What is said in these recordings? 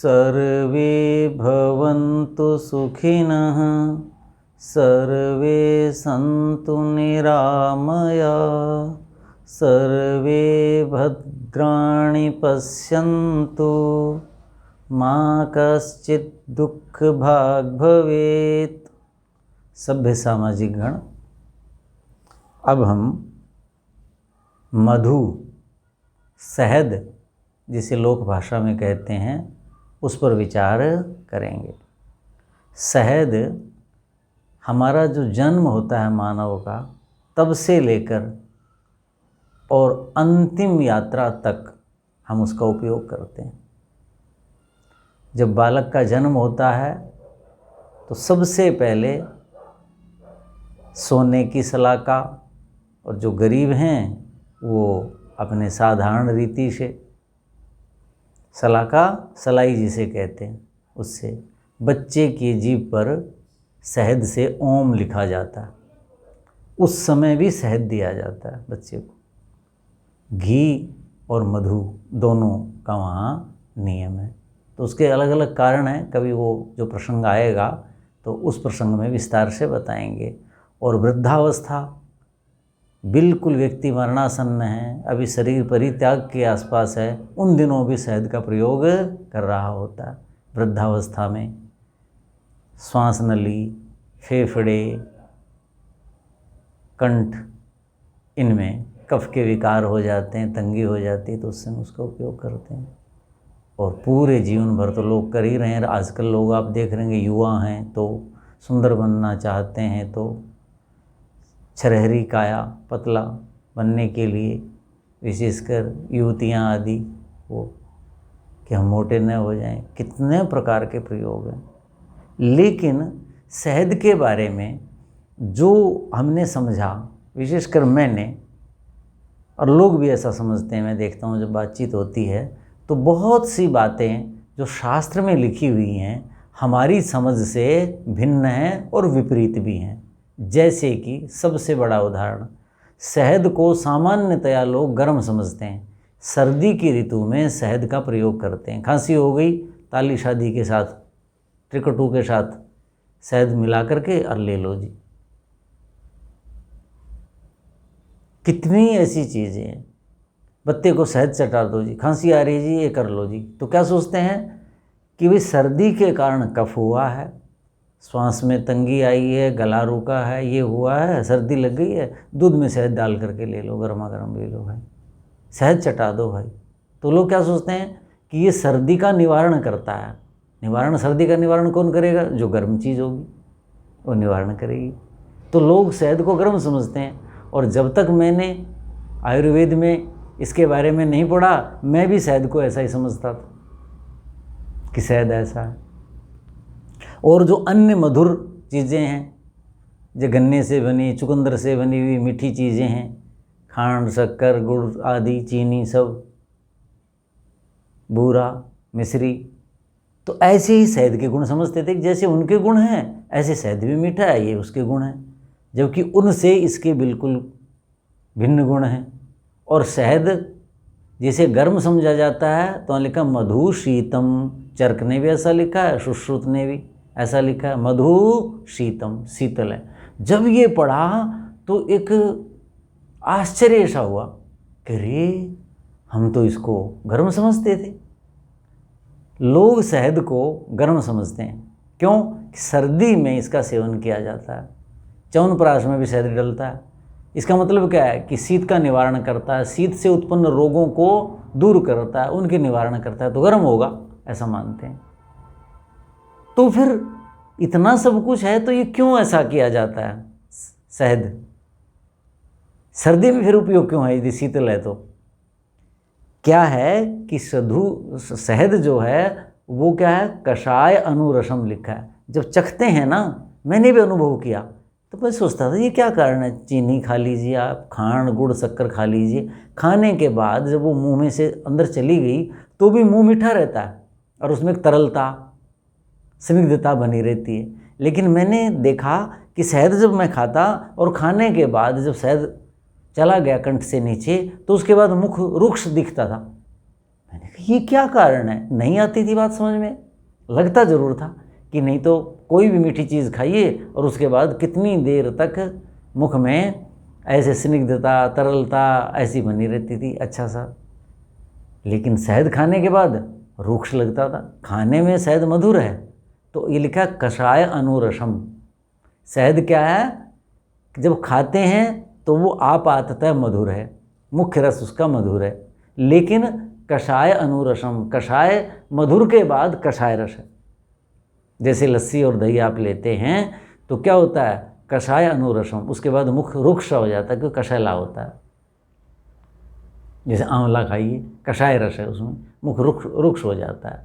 सर्वे भवन्तु सुखिनः सर्वे सन्तु निरामयाः सर्वे भद्राणि पश्यन्तु मा कश्चित् दुःखभाग् भवेत्। सभ्य सामाजिक गण, अब हम मधु, शहद जिसे लोक भाषा में कहते हैं, उस पर विचार करेंगे। शहद हमारा जो जन्म होता है मानव का, तब से लेकर और अंतिम यात्रा तक हम उसका उपयोग करते हैं। जब बालक का जन्म होता है तो सबसे पहले सोने की सलाका, और जो गरीब हैं वो अपने साधारण रीति से सलाका, सलाई जिसे कहते हैं, उससे बच्चे की जीभ पर शहद से ओम लिखा जाता है। उस समय भी शहद दिया जाता है बच्चे को। घी और मधु दोनों का वहाँ नियम है। तो उसके अलग अलग कारण हैं, कभी वो जो प्रसंग आएगा तो उस प्रसंग में विस्तार से बताएंगे। और वृद्धावस्था, बिल्कुल व्यक्ति मरणासन्न है, अभी शरीर परित्याग के आसपास है, उन दिनों भी शहद का प्रयोग कर रहा होता है। वृद्धावस्था में श्वास नली, फेफड़े, कंठ, इनमें कफ के विकार हो जाते हैं, तंगी हो जाती है, तो उस समय उसका उपयोग करते हैं। और पूरे जीवन भर तो लोग कर ही रहे हैं। आजकल लोग आप देख रहे हैं, युवा हैं तो सुंदर बनना चाहते हैं, तो छरहरी काया, पतला बनने के लिए विशेषकर युवतियां आदि, वो कि हम मोटे न हो जाएं, कितने प्रकार के प्रयोग हैं। लेकिन शहद के बारे में जो हमने समझा, विशेषकर मैंने, और लोग भी ऐसा समझते हैं, मैं देखता हूँ जब बातचीत होती है तो बहुत सी बातें जो शास्त्र में लिखी हुई हैं हमारी समझ से भिन्न हैं और विपरीत भी हैं। जैसे कि सबसे बड़ा उदाहरण, शहद को सामान्यतया लोग गर्म समझते हैं। सर्दी की ऋतु में शहद का प्रयोग करते हैं। खांसी हो गई, ताली शादी के साथ, ट्रिकटू के साथ शहद मिला करके और ले लो जी। कितनी ऐसी चीज़ें हैं। बत्ते को शहद चटा दो जी, खांसी आ रही है जी, ये कर लो जी। तो क्या सोचते हैं कि भाई सर्दी के कारण कफ हुआ है, श्वास में तंगी आई है, गला रुका है, ये हुआ है, सर्दी लग गई है, दूध में शहद डाल करके ले लो, गर्मा गर्म ले लो भाई, शहद चटा दो भाई। तो लोग क्या सोचते हैं कि ये सर्दी का निवारण करता है। निवारण, सर्दी का निवारण कौन करेगा? जो गर्म चीज़ होगी वो निवारण करेगी। तो लोग शहद को गर्म समझते हैं। और जब तक मैंने आयुर्वेद में इसके बारे में नहीं पढ़ा, मैं भी शहद को ऐसा ही समझता था कि शहद ऐसा है। और जो अन्य मधुर चीज़ें हैं, जो गन्ने से बनी, चुकंदर से बनी हुई मीठी चीज़ें हैं, खांड, शक्कर, गुड़ आदि, चीनी, सब, बूरा, मिश्री, तो ऐसे ही शहद के गुण समझते थे कि जैसे उनके गुण हैं ऐसे शहद भी मीठा है, ये उसके गुण हैं, जबकि उनसे इसके बिल्कुल भिन्न गुण हैं। और शहद जिसे गर्म समझा जाता है तो लिखा मधु शीतम, चरक ने भी ऐसा लिखा है, सुश्रुत ने भी ऐसा लिखा है, मधु शीतम, शीतल है। जब ये पढ़ा तो एक आश्चर्य ऐसा हुआ कि रे, हम तो इसको गर्म समझते थे। लोग शहद को गर्म समझते हैं, क्यों? सर्दी में इसका सेवन किया जाता है, च्यवनप्राश में भी शहद डलता है। इसका मतलब क्या है कि शीत का निवारण करता है, शीत से उत्पन्न रोगों को दूर करता है, उनके निवारण करता है, तो गर्म होगा ऐसा मानते हैं। तो फिर इतना सब कुछ है तो ये क्यों ऐसा किया जाता है? शहद सर्दी में फिर उपयोग क्यों है यदि शीतल है? तो क्या है कि शहद जो है वो क्या है, कषाय अनुरसम लिखा है। जब चखते हैं ना, मैंने भी अनुभव किया, तो मैं सोचता था ये क्या कारण है। चीनी खा लीजिए आप, खांड, गुड़, शक्कर खा लीजिए, खाने के बाद जब वो मुंह में से अंदर चली गई तो भी मुंह मीठा रहता है और उसमें एक तरलता, स्निग्धता बनी रहती है। लेकिन मैंने देखा कि शहद जब मैं खाता और खाने के बाद जब शहद चला गया कंठ से नीचे, तो उसके बाद मुख रुक्ष दिखता था। मैंने कहा ये क्या कारण है, नहीं आती थी बात समझ में। लगता ज़रूर था कि नहीं तो कोई भी मीठी चीज़ खाइए और उसके बाद कितनी देर तक मुख में ऐसे स्निग्धता, तरलता ऐसी बनी रहती थी, अच्छा सा। लेकिन शहद खाने के बाद रूक्ष लगता था। खाने में शहद मधुर है, तो ये लिखा कषाय अनुरसम। शहद क्या है, जब खाते हैं तो वो आपाततः मधुर है, मुख्य रस उसका मधुर है, लेकिन कषाय अनुरसम, कषाय मधुर के बाद कषाय रस है। जैसे लस्सी और दही आप लेते हैं तो क्या होता है, कषाय अनुरसम, उसके बाद मुख रुक्ष हो जाता है क्योंकि कषैला होता है। जैसे आंवला खाइए, कषाय रस है, उसमें मुख रुक्ष हो जाता है।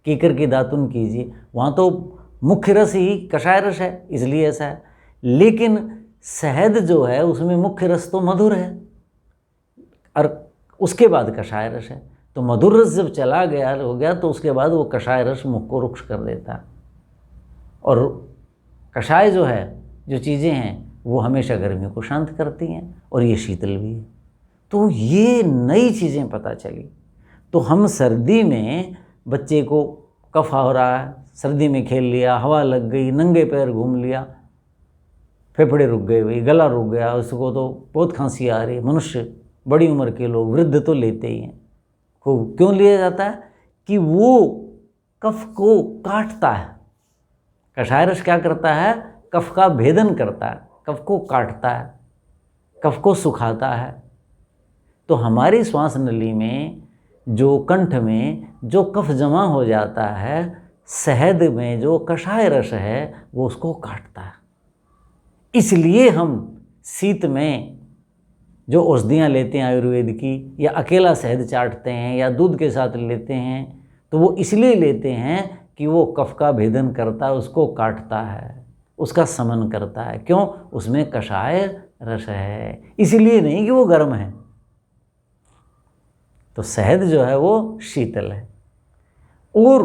कीकर की दातुन कीजिए, वहाँ तो मुख्य रस ही कषाय रस है, इसलिए ऐसा है। लेकिन शहद जो है उसमें मुख्य रस तो मधुर है और उसके बाद कषाय रस है। तो मधुर रस जब चला गया हो गया तो उसके बाद वो कषाय रस मुख को रुक्ष कर देता है। और कषाय जो है, जो चीज़ें हैं वो हमेशा गर्मी को शांत करती हैं और ये शीतल भी है। तो ये नई चीज़ें पता चली। तो हम सर्दी में बच्चे को कफ हो रहा है, सर्दी में खेल लिया, हवा लग गई, नंगे पैर घूम लिया, फेफड़े रुक गए, भाई गला रुक गया, उसको तो बहुत खांसी आ रही है। मनुष्य, बड़ी उम्र के लोग, वृद्ध तो लेते ही हैं खूब। क्यों लिया जाता है कि वो कफ को काटता है। कषाय रस क्या करता है, कफ का भेदन करता है, कफ को काटता है, कफ को सुखाता है। तो हमारी श्वास नली में, जो कंठ में जो कफ जमा हो जाता है, शहद में जो कषाय रस है वो उसको काटता है। इसलिए हम शीत में जो औषधियाँ लेते हैं आयुर्वेद की, या अकेला शहद चाटते हैं या दूध के साथ लेते हैं, तो वो इसलिए लेते हैं कि वो कफ का भेदन करता है, उसको काटता है, उसका शमन करता है। क्यों, उसमें कषाय रस है, इसलिए नहीं कि वो गर्म है। तो शहद जो है वो शीतल है। और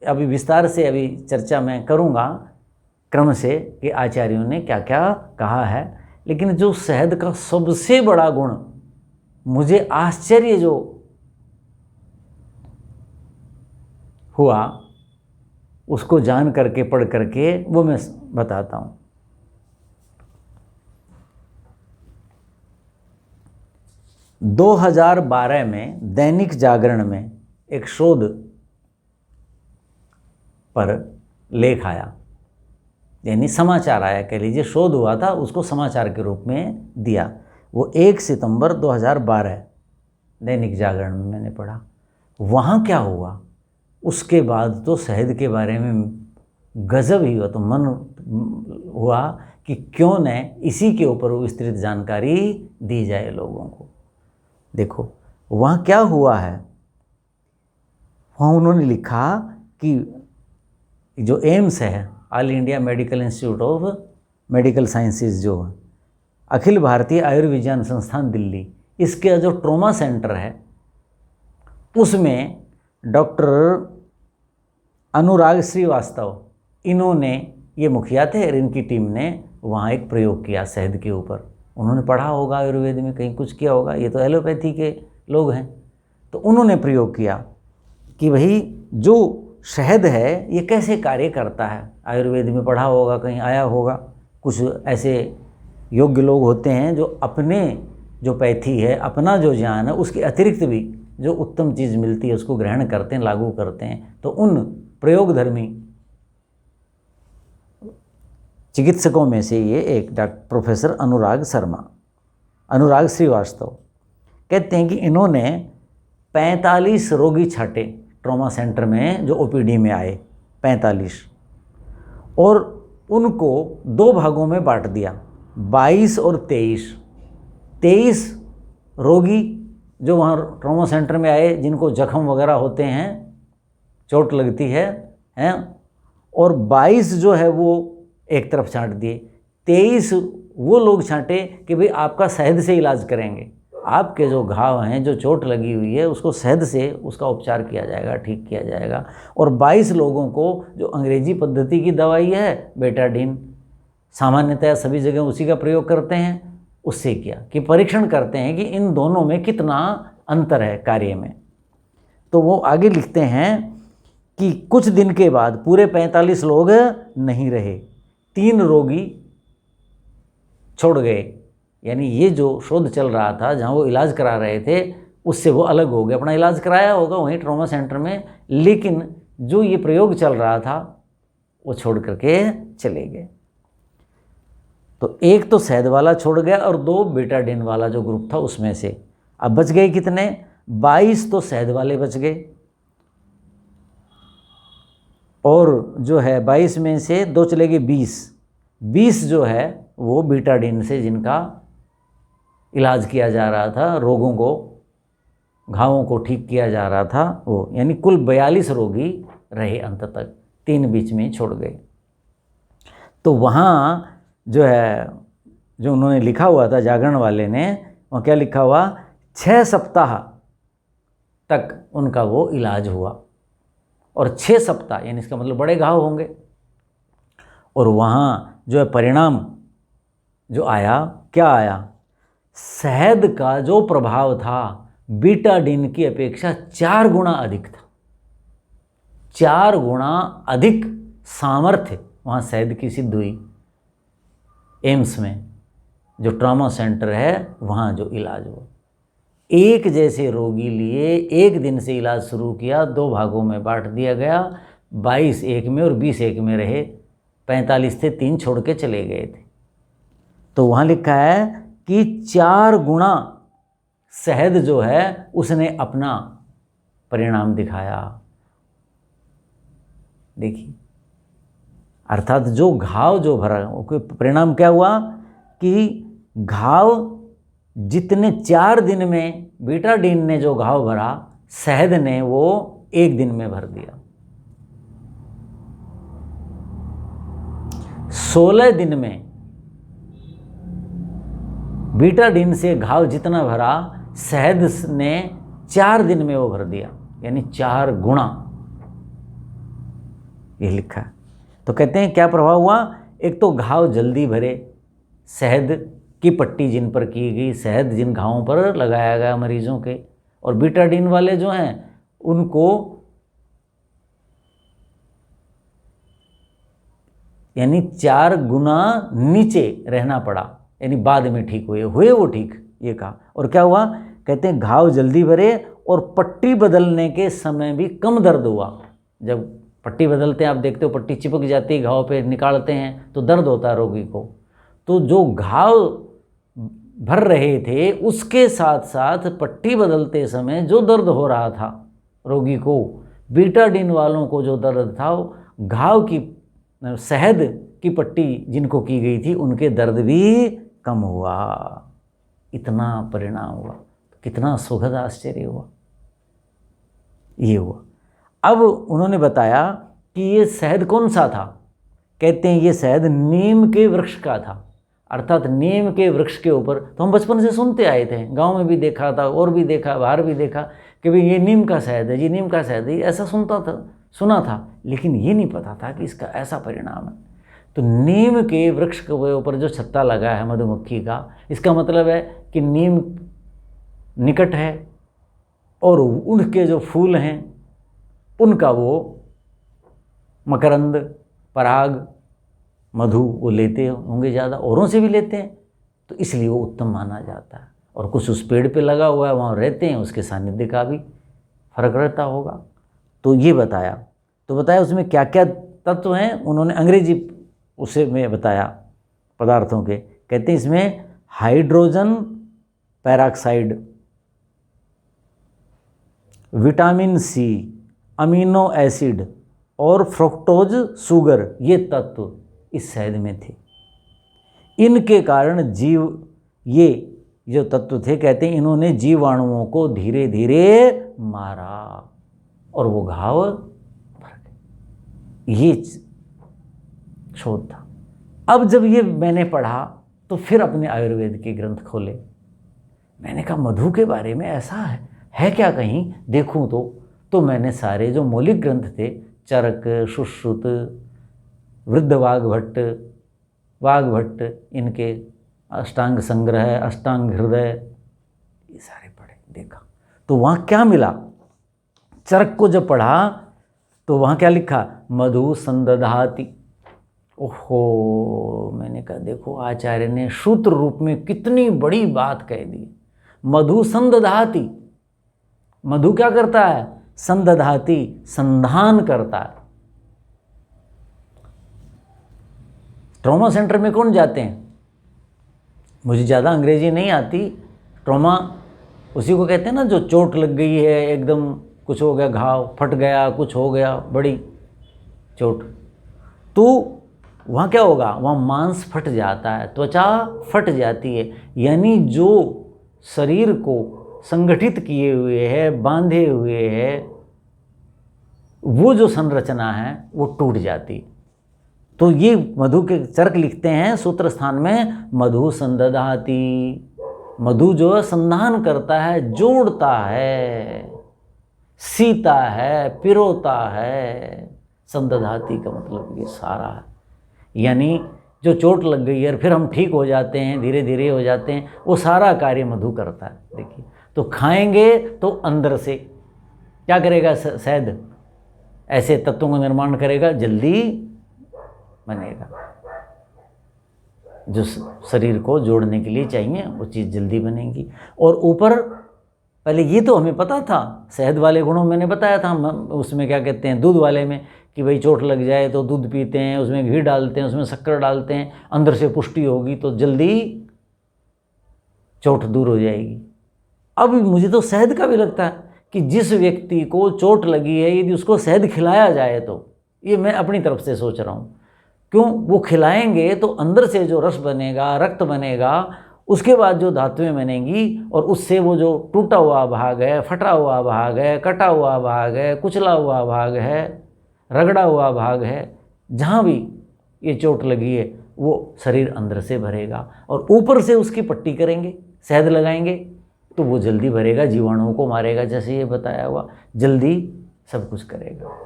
अभी विस्तार से अभी चर्चा मैं करूँगा क्रम से कि आचार्यों ने क्या क्या कहा है। लेकिन जो शहद का सबसे बड़ा गुण, मुझे आश्चर्य जो हुआ उसको जान करके, पढ़ करके, वो मैं बताता हूँ। – 2012 में दैनिक जागरण में एक शोध पर लेख आया, यानी समाचार आया, कह लीजिए शोध हुआ था, उसको समाचार के रूप में दिया। वो 1 सितंबर 2012 दैनिक जागरण में मैंने पढ़ा। वहाँ क्या हुआ, उसके बाद तो शहद के बारे में गजब ही हुआ। तो मन हुआ कि क्यों न इसी के ऊपर विस्तृत जानकारी दी जाए लोगों को। देखो वहाँ क्या हुआ है, वहाँ उन्होंने लिखा कि जो एम्स है, all India medical institute of medical sciences, जो अखिल भारतीय आयुर्विज्ञान संस्थान दिल्ली, इसके जो ट्रॉमा सेंटर है उसमें डॉक्टर अनुराग श्रीवास्तव, इन्होंने, ये मुखिया थे और इनकी टीम ने वहाँ एक प्रयोग किया शहद के ऊपर। उन्होंने पढ़ा होगा आयुर्वेद में, कहीं कुछ किया होगा, ये तो एलोपैथी के लोग हैं। तो उन्होंने प्रयोग किया कि भाई जो शहद है ये कैसे कार्य करता है। आयुर्वेद में पढ़ा होगा, कहीं आया होगा। कुछ ऐसे योग्य लोग होते हैं जो अपने जो पैथी है, अपना जो ज्ञान है, उसके अतिरिक्त भी जो उत्तम चीज़ मिलती है उसको ग्रहण करते हैं, लागू करते हैं। तो उन प्रयोगधर्मी चिकित्सकों में से ये एक प्रोफेसर अनुराग श्रीवास्तव कहते हैं कि इन्होंने 45 रोगी छाटे ट्रॉमा सेंटर में, जो ओपीडी में आए 45, और उनको 2 भागों में बांट दिया, 22 और 23। 23 रोगी जो वहाँ ट्रॉमा सेंटर में आए, जिनको जख्म वगैरह होते हैं, चोट लगती है, और 22 जो है वो एक तरफ छांट दिए। 23 वो लोग छांटे कि भाई आपका शहद से इलाज करेंगे, आपके जो घाव हैं, जो चोट लगी हुई है, उसको शहद से उसका उपचार किया जाएगा, ठीक किया जाएगा। और 22 लोगों को जो अंग्रेजी पद्धति की दवाई है बेटाडीन, सामान्यतः सभी जगह उसी का प्रयोग करते हैं, उससे किया कि परीक्षण करते हैं कि इन दोनों में कितना अंतर है कार्य में। तो वो आगे लिखते हैं कि कुछ दिन के बाद पूरे 45 लोग नहीं रहे, 3 रोगी छोड़ गए। यानी ये जो शोध चल रहा था, जहाँ वो इलाज करा रहे थे, उससे वो अलग हो गए। अपना इलाज कराया होगा वहीं ट्रॉमा सेंटर में, लेकिन जो ये प्रयोग चल रहा था वो छोड़ करके चले गए। तो एक तो शहद वाला छोड़ गया और 2 बेटाडीन वाला जो ग्रुप था उसमें से। अब बच गए कितने? 22 तो शहद वाले बच गए, और जो है 22 में से 2 चले गए 20 जो है वो बेटाडीन से, जिनका इलाज किया जा रहा था, रोगों को, घावों को ठीक किया जा रहा था वो। यानी कुल 42 रोगी रहे अंत तक, 3 बीच में छोड़ गए। तो वहाँ जो है, जो उन्होंने लिखा हुआ था जागरण वाले ने, वहाँ क्या लिखा हुआ? 6 सप्ताह तक उनका वो इलाज हुआ, और 6 सप्ताह यानी इसका मतलब बड़े घाव होंगे। और वहाँ जो है परिणाम जो आया, क्या आया? शहद का जो प्रभाव था बीटाडीन की अपेक्षा 4 गुना अधिक था। 4 गुना अधिक सामर्थ्य वहाँ शहद की सिद्ध हुई। एम्स में जो ट्रॉमा सेंटर है वहाँ जो इलाज हुआ, एक जैसे रोगी लिए 1 दिन से इलाज शुरू किया, 2 भागों में बांट दिया गया। 22 एक में और 20 एक में रहे, 45 थे, 3 छोड़ के चले गए थे। तो वहाँ लिखा है कि 4 गुना शहद जो है उसने अपना परिणाम दिखाया। देखिए, अर्थात जो घाव जो भरा, परिणाम क्या हुआ कि घाव जितने 4 दिन में बीटाडीन ने जो घाव भरा, शहद ने वो 1 दिन में भर दिया। 16 दिन में बीटाडीन से घाव जितना भरा, शहद ने 4 दिन में वो भर दिया, यानी 4 गुना। ये लिखा है। तो कहते हैं क्या प्रभाव हुआ? एक तो घाव जल्दी भरे, शहद की पट्टी जिन पर की गई, शहद जिन घावों पर लगाया गया मरीजों के, और बीटाडीन वाले जो हैं उनको यानी 4 गुना नीचे रहना पड़ा, यानी बाद में ठीक हुए वो ठीक, ये कहा। और क्या हुआ? कहते हैं घाव जल्दी भरे और पट्टी बदलने के समय भी कम दर्द हुआ। जब पट्टी बदलते हैं, आप देखते हो पट्टी चिपक जाती है घाव पे, निकालते हैं तो दर्द होता है रोगी को। तो जो घाव भर रहे थे उसके साथ साथ पट्टी बदलते समय जो दर्द हो रहा था रोगी को, बीटाडीन वालों को जो दर्द था, घाव की शहद की पट्टी जिनको की गई थी उनके दर्द भी कम हुआ। इतना परिणाम हुआ, कितना सुखद आश्चर्य हुआ, ये हुआ। अब उन्होंने बताया कि ये शहद कौन सा था। कहते हैं ये शहद नीम के वृक्ष का था, अर्थात नीम के वृक्ष के ऊपर। तो हम बचपन से सुनते आए थे, गांव में भी देखा था और भी देखा, बाहर भी देखा कि भाई ये नीम का शहद है, ये नीम का शहद है, ऐसा सुना था, लेकिन ये नहीं पता था कि इसका ऐसा परिणाम है। तो नीम के वृक्ष के ऊपर जो छत्ता लगा है मधुमक्खी का, इसका मतलब है कि नीम निकट है और उनके जो फूल हैं उनका वो मकरंद, पराग, मधु वो लेते होंगे ज़्यादा, औरों से भी लेते हैं, तो इसलिए वो उत्तम माना जाता है। और कुछ उस पेड़ पे लगा हुआ है, वहाँ रहते हैं, उसके सानिध्य का भी फर्क रहता होगा। तो ये बताया। तो बताया उसमें क्या क्या तत्व हैं, उन्होंने अंग्रेजी उसे में बताया पदार्थों के। कहते हैं इसमें hydrogen peroxide, vitamin C, amino acid और फ्रुक्टोज शुगर, ये तत्व इस शहद में थे। इनके कारण ये जो तत्व थे, कहते हैं इन्होंने जीवाणुओं को धीरे धीरे मारा और वो घाव भर गए। ये शोध था। अब जब ये मैंने पढ़ा तो फिर अपने आयुर्वेद के ग्रंथ खोले, मैंने कहा मधु के बारे में ऐसा है क्या कहीं देखूं। तो मैंने सारे जो मौलिक ग्रंथ थे, चरक, सुश्रुत, वृद्ध वाग्भट्ट, इनके अष्टांग संग्रह, अष्टांग हृदय, ये सारे पढ़े, देखा। तो वहाँ क्या मिला? चरक को जब पढ़ा तो वहाँ क्या लिखा, मधु संदधाति। ओहो, मैंने कहा देखो आचार्य ने सूत्र रूप में कितनी बड़ी बात कह दी। मधु संदधाति, मधु क्या करता है, संदधाति, संधान करता है। ट्रॉमा सेंटर में कौन जाते हैं, मुझे ज़्यादा अंग्रेजी नहीं आती, ट्रॉमा उसी को कहते हैं ना जो चोट लग गई है, एकदम कुछ हो गया, घाव फट गया, कुछ हो गया, बड़ी चोट, तो वहाँ क्या होगा, वहाँ मांस फट जाता है, त्वचा फट जाती है, यानी जो शरीर को संगठित किए हुए है, बांधे हुए है, वो जो संरचना है वो टूट जाती। तो ये मधु के चरक लिखते हैं सूत्र स्थान में, मधु संदधाति, मधु जो है संधान करता है, जोड़ता है, सीता है, पिरोता है। संदधाति का मतलब ये सारा है, यानी जो चोट लग गई है फिर हम ठीक हो जाते हैं, धीरे धीरे हो जाते हैं, वो सारा कार्य मधु करता है। देखिए, तो खाएंगे तो अंदर से क्या करेगा, शहद ऐसे तत्वों का निर्माण करेगा, जल्दी बनेगा। जो शरीर को जोड़ने के लिए चाहिए वो चीज़ जल्दी बनेगी। और ऊपर पहले ये तो हमें पता था, शहद वाले गुणों मैंने बताया था, उसमें क्या कहते हैं, दूध वाले में कि भाई चोट लग जाए तो दूध पीते हैं, उसमें घी डालते हैं, उसमें शक्कर डालते हैं, अंदर से पुष्टि होगी तो जल्दी चोट दूर हो जाएगी। अब मुझे तो शहद का भी लगता है कि जिस व्यक्ति को चोट लगी है यदि उसको शहद खिलाया जाए, तो ये मैं अपनी तरफ से सोच रहा हूँ, क्यों, वो खिलाएंगे तो अंदर से जो रस बनेगा, रक्त बनेगा, उसके बाद जो धातुएं बनेंगी और उससे वो जो टूटा हुआ भाग है, फटा हुआ भाग है, कटा हुआ भाग है, कुचला हुआ भाग है, रगड़ा हुआ भाग है, जहाँ भी ये चोट लगी है वो शरीर अंदर से भरेगा। और ऊपर से उसकी पट्टी करेंगे, शहद लगाएंगे तो वो जल्दी भरेगा, जीवाणुओं को मारेगा, जैसे ये बताया हुआ, जल्दी सब कुछ करेगा।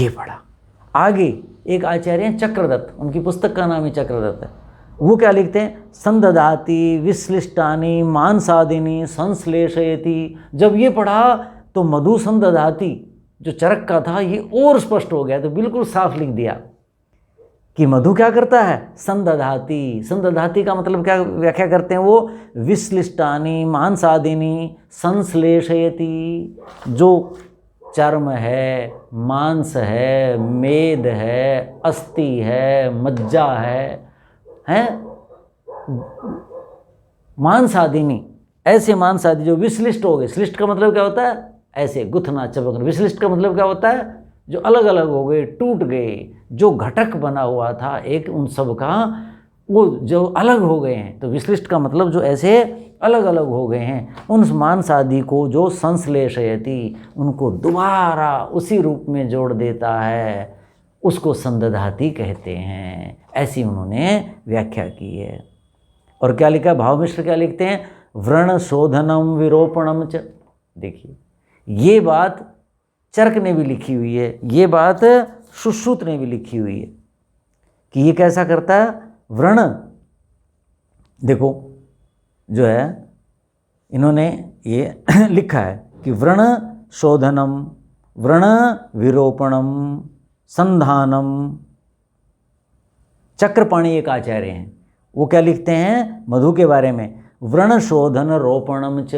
ये पढ़ा। आगे एक आचार्य हैं चक्रदत्त, उनकी पुस्तक का नाम ही चक्रदत्त है। वो क्या लिखते हैं, संदधाति विश्लिष्टानि मांसादिनी संश्लेषयति। जब ये पढ़ा तो मधु संदधाति जो चरक का था ये और स्पष्ट हो गया, तो बिल्कुल साफ लिख दिया कि मधु क्या करता है, संदधाति। संदधाति का मतलब क्या व्याख्या करते हैं वो, विश्लिष्टानि मांसादिनी संश्लेषयति। जो चर्म है, मांस है, मेद है, अस्थि है, मज्जा है मांस आदिनी, ऐसे मांस आदि जो विश्लिष्ट हो गए। श्लिष्ट का मतलब क्या होता है, ऐसे गुथना चबकना। विश्लिष्ट का मतलब क्या होता है, जो अलग अलग हो गए, टूट गए, जो घटक बना हुआ था एक उन सब का, वो जो अलग हो गए हैं। तो विश्लिष्ट का मतलब जो ऐसे अलग अलग हो गए हैं, उन मांस आदि को जो संश्लेषयति, उनको दोबारा उसी रूप में जोड़ देता है, उसको संदधाति कहते हैं। ऐसी उन्होंने व्याख्या की है। और क्या लिखा, भाव मिश्र क्या लिखते हैं, व्रण शोधनम विरोपणम च। देखिए, ये बात चरक ने भी लिखी हुई है, ये बात सुश्रुत ने भी लिखी हुई है कि ये कैसा करता है, व्रण। देखो जो है इन्होंने ये लिखा है कि व्रण शोधनम, व्रण विरोपणम, संधानम। चक्रपाणी एक आचार्य हैं, वो क्या लिखते हैं मधु के बारे में, व्रण शोधन रोपणम च।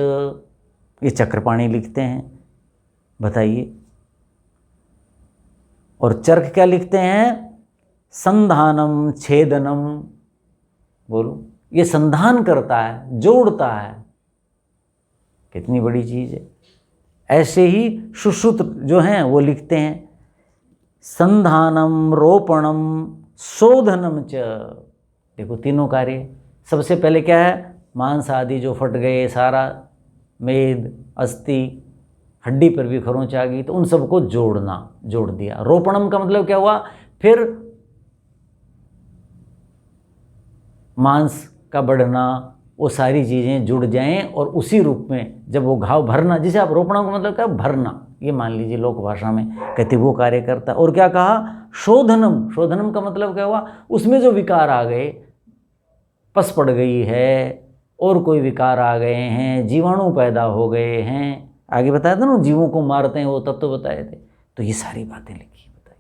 ये चक्रपाणी लिखते हैं, बताइए। और चरक क्या लिखते हैं, संधानम छेदनम। बोलो, ये संधान करता है, जोड़ता है, कितनी बड़ी चीज़ है। ऐसे ही सुश्रुत जो हैं वो लिखते हैं, संधानम रोपणम शोधनम च। देखो तीनों कार्य, सबसे पहले क्या है, मांस आदि जो फट गए, सारा मेद, अस्थि, हड्डी पर भी खरोंच आ गई, तो उन सबको जोड़ना, जोड़ दिया। रोपणम का मतलब क्या हुआ, फिर मांस का बढ़ना, वो सारी चीज़ें जुड़ जाएं और उसी रूप में जब वो घाव भरना, जिसे आप रोपणम का मतलब क्या, भरना, ये मान लीजिए लोक भाषा में कहते वो कार्य करता। और क्या कहा, शोधनम। शोधनम का मतलब क्या हुआ, उसमें जो विकार आ गए, पस पड़ गई है और कोई विकार आ गए हैं, जीवाणु पैदा हो गए हैं, आगे बताया था ना, जीवों को मारते हैं वो तत्व बताए थे। तो ये सारी बातें लिखी बताइए,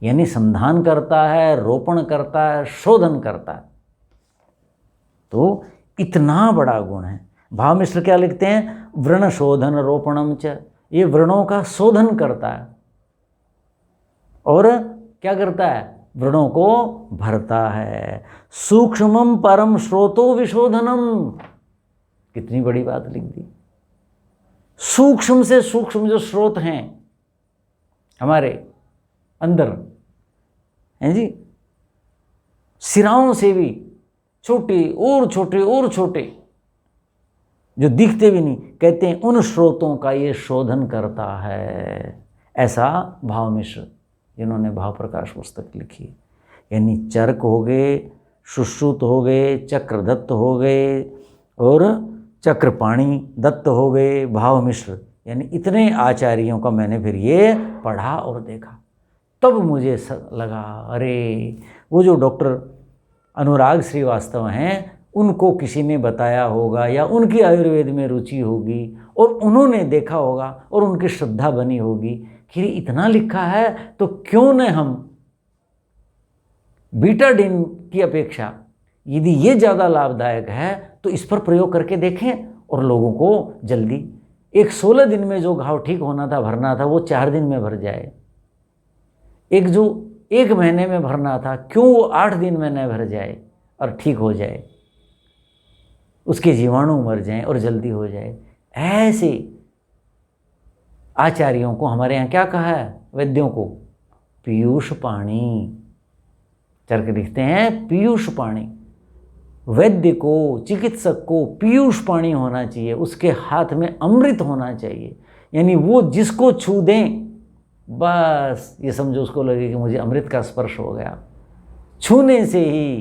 यानी संधान करता है, रोपण करता है, शोधन करता है। तो इतना बड़ा गुण है। भाव मिश्र क्या लिखते हैं, व्रण शोधन रोपणम च, ये व्रणों का शोधन करता है और क्या करता है, व्रणों को भरता है। सूक्ष्मम परम स्रोतो विशोधनम, कितनी बड़ी बात लिख दी। सूक्ष्म से सूक्ष्म जो स्रोत हैं हमारे अंदर हैं जी, सिराओं से भी छोटे और छोटे और छोटे जो दिखते भी नहीं, कहते हैं उन स्रोतों का ये शोधन करता है। ऐसा भाव मिश्र जिन्होंने भाव प्रकाश पुस्तक लिखी, यानी चरक हो गए, सुश्रुत हो गए, चक्रदत्त हो गए और चक्रपाणी दत्त हो गए, भाव मिश्र, यानी इतने आचार्यों का मैंने फिर ये पढ़ा और देखा। तब मुझे लगा अरे वो जो डॉक्टर अनुराग श्रीवास्तव हैं उनको किसी ने बताया होगा या उनकी आयुर्वेद में रुचि होगी और उन्होंने देखा होगा और उनकी श्रद्धा बनी होगी कि इतना लिखा है तो क्यों न हम बीटाडिन की अपेक्षा यदि ये ज़्यादा लाभदायक है तो इस पर प्रयोग करके देखें और लोगों को जल्दी, एक 16 दिन में जो घाव ठीक होना था, भरना था, वो 4 दिन में भर जाए। एक जो 1 महीने में भरना था, क्यों वो 8 दिन में न भर जाए और ठीक हो जाए, उसके जीवाणु मर जाएं और जल्दी हो जाए। ऐसे आचार्यों को हमारे यहाँ क्या कहा है, वैद्यों को पीयूष पाणी, चरक लिखते हैं पीयूष पाणी। वैद्य को, चिकित्सक को पीयूष पाणी होना चाहिए, उसके हाथ में अमृत होना चाहिए, यानी वो जिसको छू दें बस ये समझो उसको लगे कि मुझे अमृत का स्पर्श हो गया। छूने से ही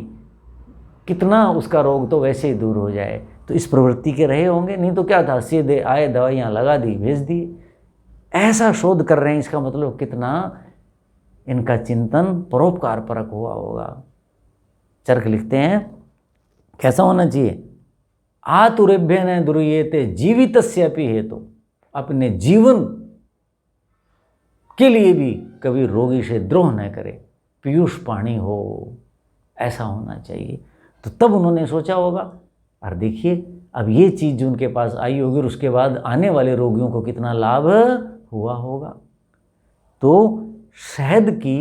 कितना उसका रोग तो वैसे ही दूर हो जाए। तो इस प्रवृत्ति के रहे होंगे, नहीं तो क्या था, सीधे आए, दवाइयाँ लगा दी, भेज दी। ऐसा शोध कर रहे हैं, इसका मतलब कितना इनका चिंतन परोपकार परक हुआ होगा। चरक लिखते हैं कैसा होना चाहिए, आतुरेभ्य न दुर्येते जीवितस्यपि हेतु, अपने जीवन के लिए भी कभी रोगी से द्रोह न करे, पीयूष पाणी हो, ऐसा होना चाहिए। तो तब उन्होंने सोचा होगा, और देखिए अब ये चीज़ जो उनके पास आई होगी और उसके बाद आने वाले रोगियों को कितना लाभ हुआ होगा। तो शहद की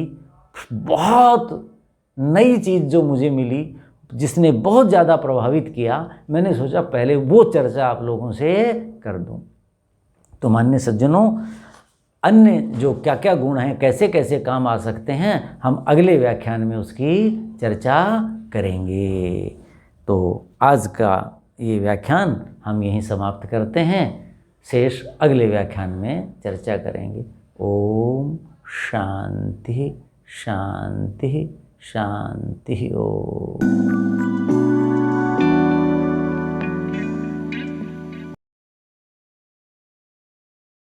बहुत नई चीज़ जो मुझे मिली, जिसने बहुत ज़्यादा प्रभावित किया, मैंने सोचा पहले वो चर्चा आप लोगों से कर दूं। तो मान्य सज्जनों, अन्य जो क्या क्या गुण हैं, कैसे कैसे काम आ सकते हैं, हम अगले व्याख्यान में उसकी चर्चा करेंगे। तो आज का ये व्याख्यान हम यहीं समाप्त करते हैं, शेष अगले व्याख्यान में चर्चा करेंगे। ओम शांति शांति शांति ओम।